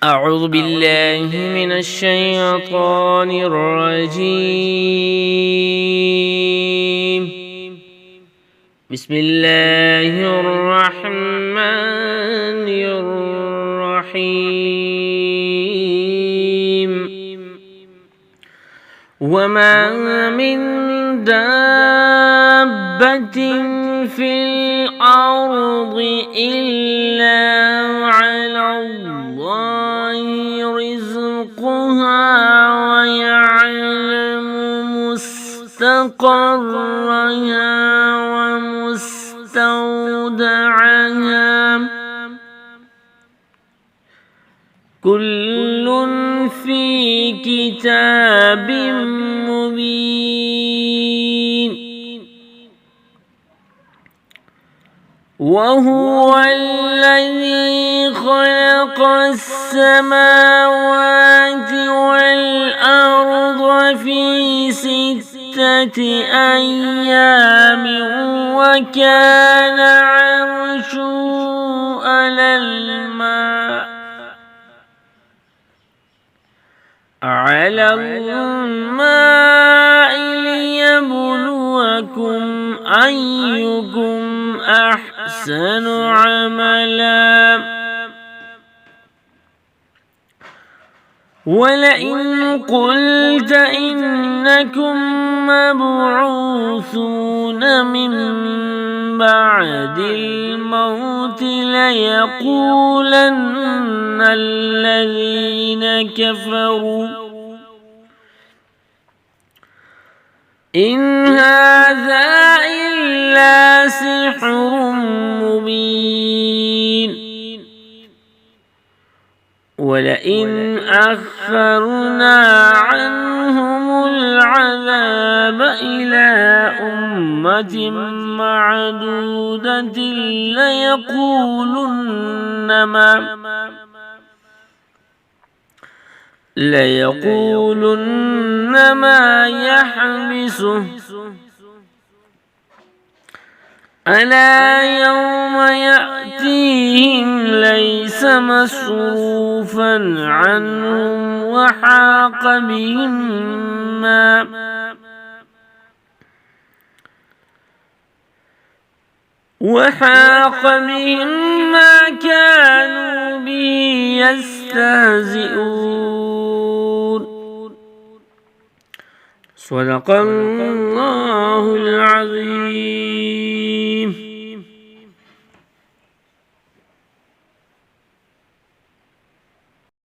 أعوذ بالله من الشيطان الرجيم. بسم الله الرحمن الرحيم. وما من دابة في الأرض إلا على الله رزقها ويعلم مستقرها ومستودعها كل في كتاب مبين. وهو الذي خلق السماوات والأرض في 6 أيام وكان عرشه على الماء ليبلوكم أيكم أحسن عملا. ولئن قلت إنكم مبعوثون من بعد الموت ليقولن الذين كفروا إن هذا إلا سحر مبين. ولئن أخرنا عنهم العذاب إلى أمة معدودة ليقولن ما يحبسه ألا يوم يأتيهم ليس مصروفا عنهم وحاق بهم ما كانوا به يستهزئون. صدق الله العظيم.